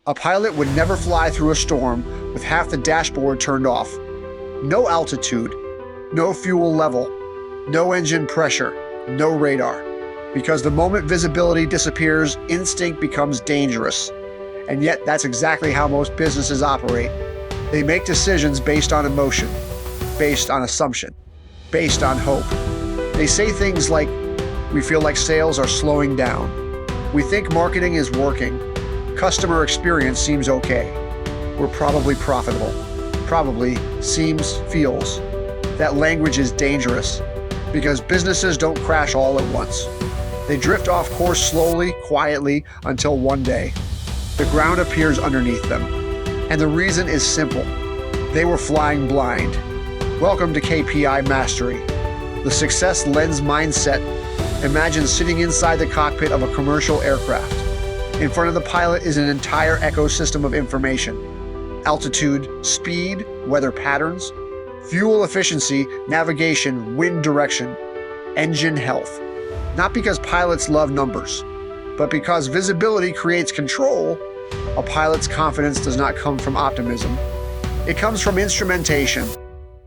A pilot would never fly through a storm with half the dashboard turned off. No altitude, no fuel level, no engine pressure, no radar. Because the moment visibility disappears, instinct becomes dangerous. And yet that's exactly how most businesses operate. They make decisions based on emotion, based on assumption, based on hope. They say things like, we feel like sales are slowing down. We think marketing is working. Customer experience seems okay. We're probably profitable. Probably seems, feels. That language is dangerous because businesses don't crash all at once. They drift off course slowly, quietly, until one day the ground appears underneath them. And the reason is simple. They were flying blind. Welcome to KPI Mastery, the success lens mindset. Imagine sitting inside the cockpit of a commercial aircraft. In front of the pilot is an entire ecosystem of information. Altitude, speed, weather patterns, fuel efficiency, navigation, wind direction, engine health. Not because pilots love numbers, but because visibility creates control. A pilot's confidence does not come from optimism. It comes from instrumentation.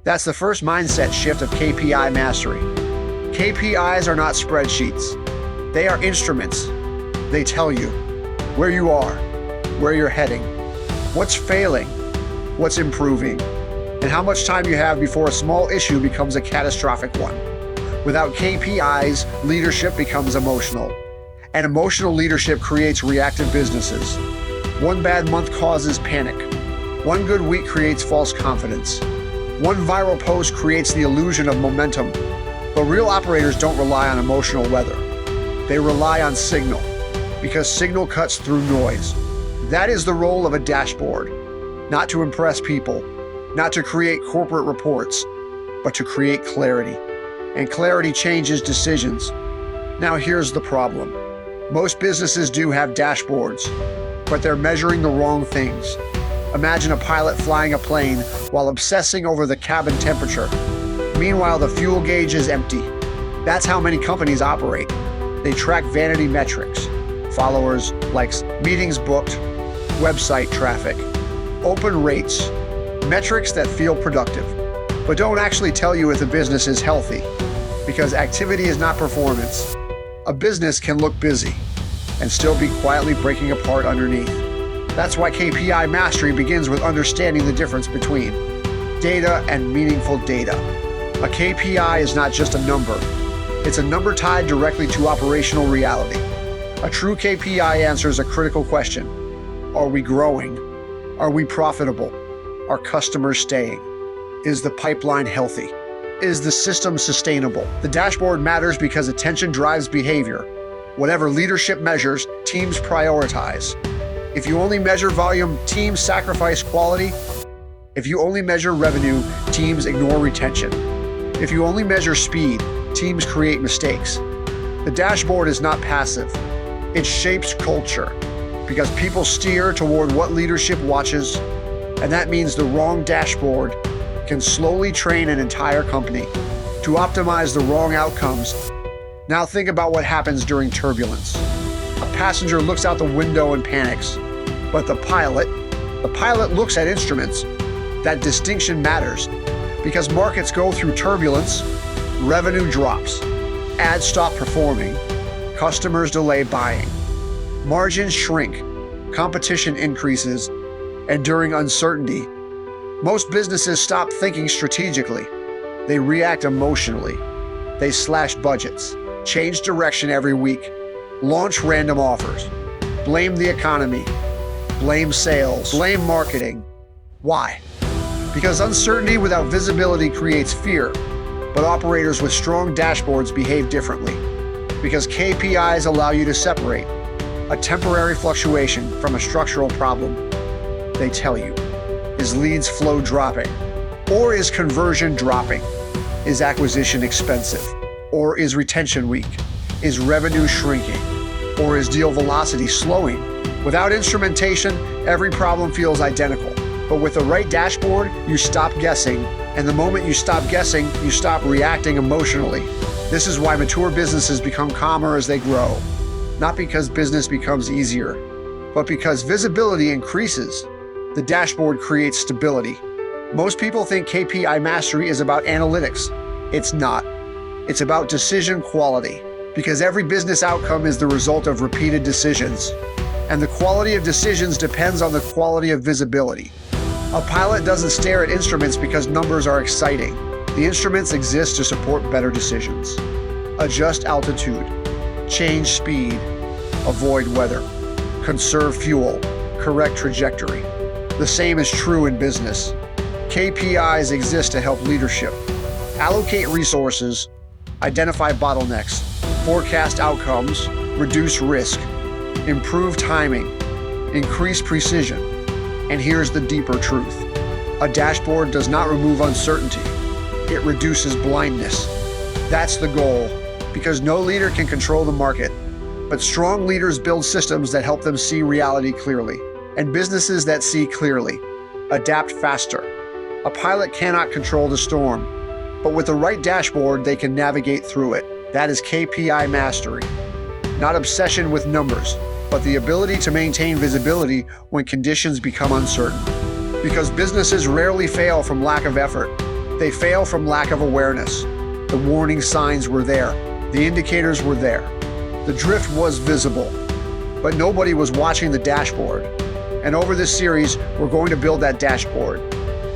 That's the first mindset shift of KPI Mastery. KPIs are not spreadsheets. They are instruments. They tell you where you are, where you're heading, what's failing, what's improving, and how much time you have before a small issue becomes a catastrophic one. Without KPIs, leadership becomes emotional. And emotional leadership creates reactive businesses. One bad month causes panic. One good week creates false confidence. One viral post creates the illusion of momentum. But real operators don't rely on emotional weather. They rely on signal, because signal cuts through noise. That is the role of a dashboard. Not to impress people, not to create corporate reports, but to create clarity. And clarity changes decisions. Now here's the problem. Most businesses do have dashboards, but they're measuring the wrong things. Imagine a pilot flying a plane while obsessing over the cabin temperature. Meanwhile, the fuel gauge is empty. That's how many companies operate. They track vanity metrics, followers, likes, meetings booked, website traffic, open rates, metrics that feel productive, but don't actually tell you if the business is healthy, because activity is not performance. A business can look busy and still be quietly breaking apart underneath. That's why KPI Mastery begins with understanding the difference between data and meaningful data. A KPI is not just a number. It's a number tied directly to operational reality. A true KPI answers a critical question. Are we growing? Are we profitable? Are customers staying? Is the pipeline healthy? Is the system sustainable? The dashboard matters because attention drives behavior. Whatever leadership measures, teams prioritize. If you only measure volume, teams sacrifice quality. If you only measure revenue, teams ignore retention. If you only measure speed, teams create mistakes. The dashboard is not passive. It shapes culture because people steer toward what leadership watches, and that means the wrong dashboard can slowly train an entire company to optimize the wrong outcomes. Now think about what happens during turbulence. A passenger looks out the window and panics, but the pilot looks at instruments. That distinction matters because markets go through turbulence, revenue drops, ads stop performing, customers delay buying, margins shrink, competition increases, and during uncertainty, most businesses stop thinking strategically. They react emotionally. They slash budgets, change direction every week, launch random offers, blame the economy, blame sales, blame marketing. Why? Because uncertainty without visibility creates fear, but operators with strong dashboards behave differently. Because KPIs allow you to separate a temporary fluctuation from a structural problem. They tell you, is leads flow dropping? Or is conversion dropping? Is acquisition expensive? Or is retention weak? Is revenue shrinking? Or is deal velocity slowing? Without instrumentation, every problem feels identical. But with the right dashboard, you stop guessing. And the moment you stop guessing, you stop reacting emotionally. This is why mature businesses become calmer as they grow. Not because business becomes easier, But because visibility increases, the dashboard creates stability. Most people think KPI Mastery is about analytics. It's not. It's about decision quality, because every business outcome is the result of repeated decisions. And the quality of decisions depends on the quality of visibility. A pilot doesn't stare at instruments because numbers are exciting. The instruments exist to support better decisions. Adjust altitude, change speed, avoid weather, conserve fuel, correct trajectory. The same is true in business. KPIs exist to help leadership. Allocate resources, identify bottlenecks, forecast outcomes, reduce risk, improve timing, increase precision. And here's the deeper truth. A dashboard does not remove uncertainty. It reduces blindness. That's the goal, because no leader can control the market, but strong leaders build systems that help them see reality clearly, and businesses that see clearly adapt faster. A pilot cannot control the storm, but with the right dashboard, they can navigate through it. That is KPI mastery. Not obsession with numbers, but the ability to maintain visibility when conditions become uncertain. Because businesses rarely fail from lack of effort. They fail from lack of awareness. The warning signs were there. The indicators were there. The drift was visible, but nobody was watching the dashboard. And over this series, we're going to build that dashboard.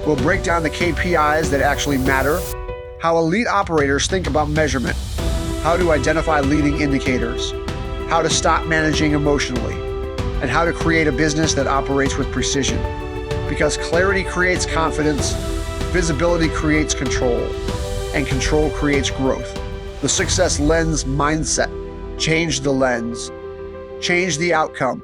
We'll break down the KPIs that actually matter, how elite operators think about measurement, how to identify leading indicators, how to stop managing emotionally, and how to create a business that operates with precision. Because clarity creates confidence, visibility creates control, and control creates growth. The success lens mindset. Change the lens. Change the outcome.